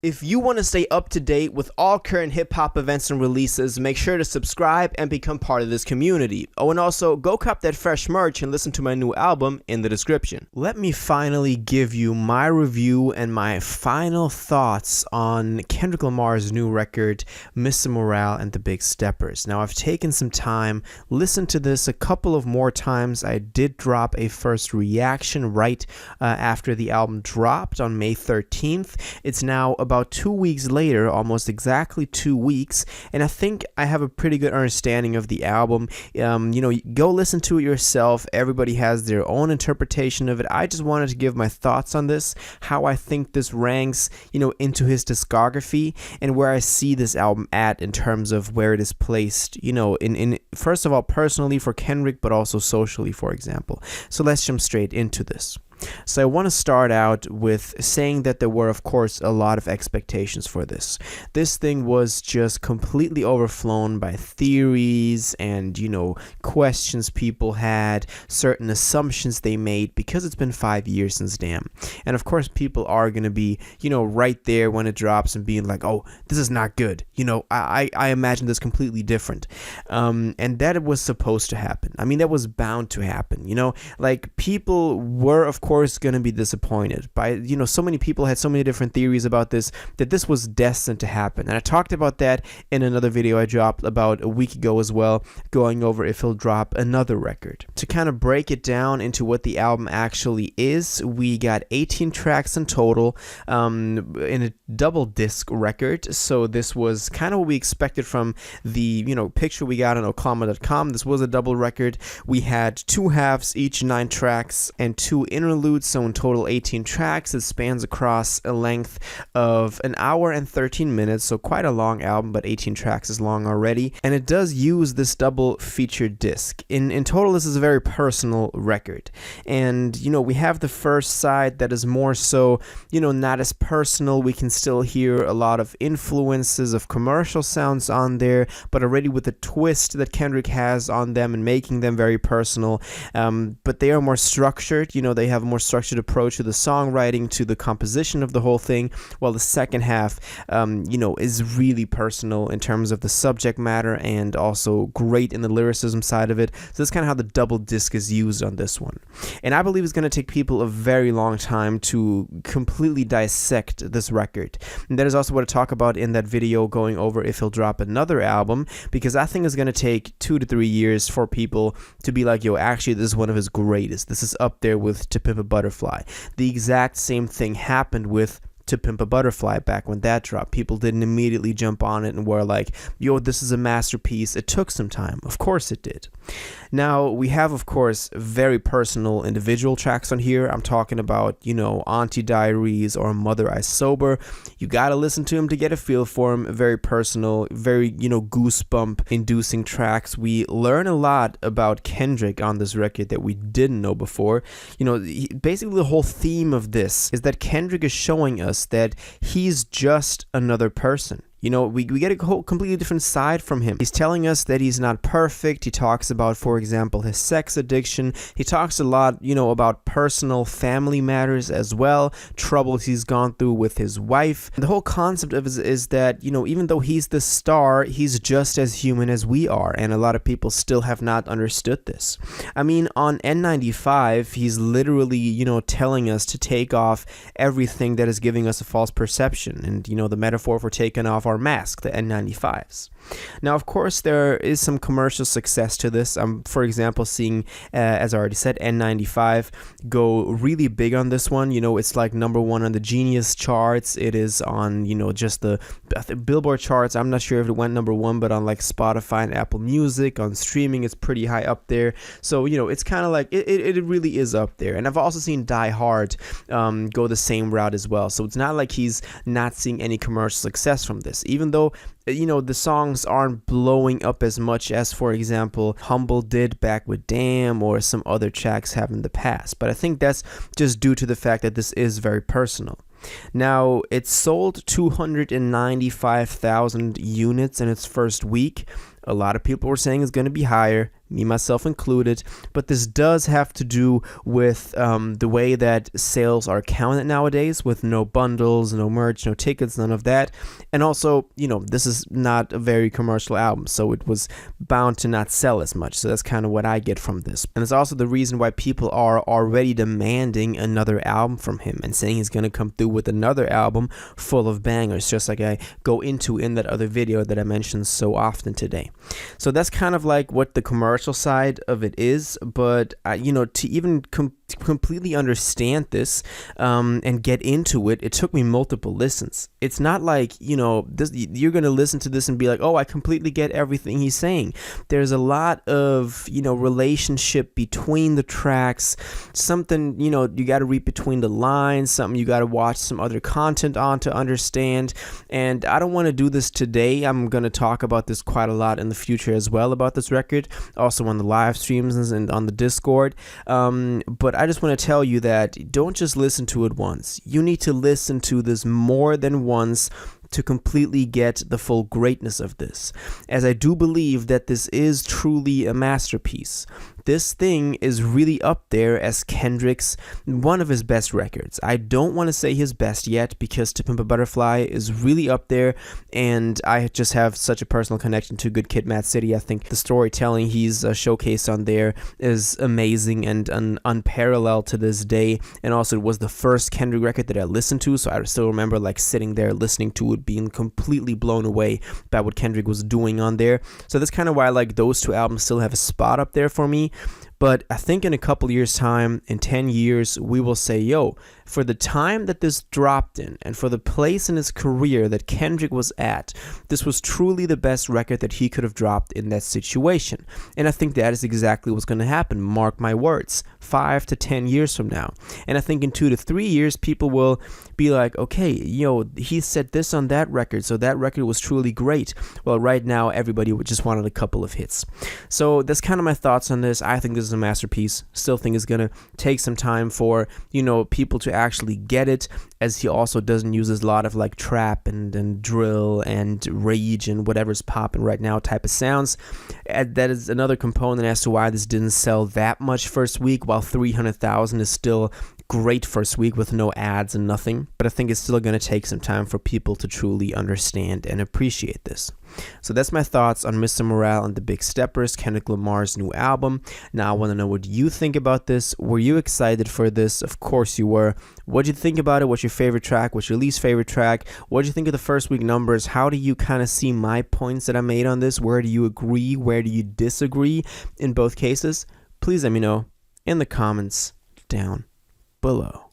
If you want to stay up to date with all current hip-hop events and releases, make sure to subscribe and become part of this community. Oh, and also, go cop that fresh merch and listen to my new album in the description. Let me finally give you my review and my final thoughts on Kendrick Lamar's new record, Mr. Morale and the Big Steppers. Now, I've taken some time, listened to this a couple of more times. I did drop a first reaction right after the album dropped on May 13th. It's now about 2 weeks later, almost exactly 2 weeks, and I think I have a pretty good understanding of the album. Go listen to it yourself. Everybody has their own interpretation of it. I just wanted to give my thoughts on this, how I think this ranks, into his discography, and where I see this album at in terms of where it is placed, in first of all, personally for Kendrick, but also socially, for example. So let's jump straight into this. So I want to start out with saying that there were, of course, a lot of expectations for this. This thing was just completely overflown by theories and, questions people had, certain assumptions they made, because it's been 5 years since Damn. And of course, people are going to be, right there when it drops and being like, oh, this is not good. I imagine this completely different. And that it was supposed to happen. I mean, that was bound to happen, people were, of course, going to be disappointed by, so many people had so many different theories about this, that this was destined to happen. And I talked about that in another video I dropped about a week ago as well, going over if he'll drop another record. To kind of break it down into what the album actually is, we got 18 tracks in total, in a double disc record. So this was kind of what we expected from the, picture we got on Oklahoma.com. This was a double record. We had 2 halves, each 9 tracks, and 2 interludes, so in total 18 tracks. It spans across a length of 1 hour and 13 minutes, so quite a long album, but 18 tracks is long already. And it does use this double feature disc. In total, this is a very personal record. And, we have the first side that is more so, not as personal. We can still hear a lot of influences of commercial sounds on there, but already with the twist that Kendrick has on them and making them very personal. But they are more structured. They have a more structured approach to the songwriting, to the composition of the whole thing, while the second half, is really personal in terms of the subject matter and also great in the lyricism side of it. So that's kind of how the double disc is used on this one. And I believe it's going to take people a very long time to completely dissect this record. And that is also what I talk about in that video going over if he'll drop another album, because I think it's going to take 2 to 3 years for people to be like, yo, actually, this is one of his greatest. This is up there with To Pimp a Butterfly. The exact same thing happened with To Pimp a Butterfly back when that dropped. People didn't immediately jump on it and were like, yo, this is a masterpiece. It took some time. Of course it did. Now, we have, of course, very personal individual tracks on here. I'm talking about, Auntie Diaries or Mother I Sober. You gotta listen to him to get a feel for him. Very personal, very, goosebump-inducing tracks. We learn a lot about Kendrick on this record that we didn't know before. Basically the whole theme of this is that Kendrick is showing us that he's just another person. We get a whole completely different side from him. He's telling us that he's not perfect. He talks about, for example, his sex addiction. He talks a lot, about personal family matters as well, troubles he's gone through with his wife. And the whole concept of it is that, even though he's the star, he's just as human as we are. And a lot of people still have not understood this. I mean, on N95, he's literally, telling us to take off everything that is giving us a false perception. And, the metaphor for taking off our mask, the N95s. Now, of course, there is some commercial success to this. I'm, for example, seeing, as I already said, N95 go really big on this one. It's like #1 on the Genius charts. It is on, just the Billboard charts. I'm not sure if it went #1, but on like Spotify and Apple Music, on streaming, it's pretty high up there. So, it's kind of like, it really is up there. And I've also seen Die Hard go the same route as well. So it's not like he's not seeing any commercial success from this, even though the songs aren't blowing up as much as, for example, Humble did back with Damn or some other tracks have in the past. But I think that's just due to the fact that this is very personal. Now, it sold 295,000 units in its first week. A lot of people were saying it's going to be higher, me myself included, but this does have to do with the way that sales are counted nowadays, with no bundles, no merch, no tickets, none of that. And also, this is not a very commercial album, so it was bound to not sell as much. So that's kind of what I get from this. And it's also the reason why people are already demanding another album from him and saying he's going to come through with another album full of bangers, just like I go into in that other video that I mentioned so often today. So that's kind of like what the commercial side of it is, but to even completely understand this and get into it, it took me multiple listens. It's not like this, you're gonna listen to this and be like, oh, I completely get everything he's saying. There's a lot of relationship between the tracks, something you got to read between the lines, something you got to watch some other content on to understand. And I don't want to do this today. I'm gonna talk about this quite a lot in the future as well, about this record, also on the live streams and on the Discord. But I just want to tell you that don't just listen to it once. You need to listen to this more than once to completely get the full greatness of this, as I do believe that this is truly a masterpiece. This thing is really up there as Kendrick's one of his best records. I don't want to say his best yet, because To Pimp a Butterfly is really up there, and I just have such a personal connection to Good Kid, Mad City. I think the storytelling he's showcased on there is amazing and unparalleled to this day. And also, it was the first Kendrick record that I listened to, so I still remember like sitting there listening to it, being completely blown away by what Kendrick was doing on there. So that's kind of why like those two albums still have a spot up there for me. But I think in a couple years time, in 10 years, we will say, yo, for the time that this dropped in and for the place in his career that Kendrick was at, this was truly the best record that he could have dropped in that situation. And I think that is exactly what's going to happen. Mark my words, 5 to 10 years from now. And I think in 2 to 3 years, people will be like, okay, he said this on that record, so that record was truly great. Well, right now, everybody just wanted a couple of hits. So that's kind of my thoughts on this. I think this is a masterpiece. Still think it's going to take some time for, people to actually get it, as he also doesn't use a lot of like trap and drill and rage and whatever's popping right now type of sounds. And that is another component as to why this didn't sell that much first week, while 300,000 is still great first week with no ads and nothing. But I think it's still going to take some time for people to truly understand and appreciate this. So that's my thoughts on Mr. Morale and the Big Steppers, Kendrick Lamar's new album. Now I want to know what you think about this. Were you excited for this? Of course you were. What did you think about it? What's your favorite track? What's your least favorite track? What did you think of the first week numbers? How do you kind of see my points that I made on this? Where do you agree? Where do you disagree in both cases? Please let me know in the comments down below.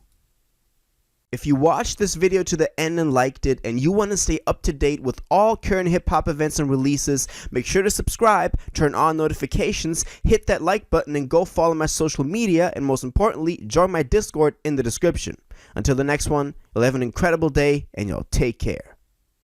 If you watched this video to the end and liked it, and you want to stay up to date with all current hip-hop events and releases, make sure to subscribe, turn on notifications, hit that like button, and go follow my social media, and most importantly, join my Discord in the description. Until the next one, you'll have an incredible day, and you'll take care.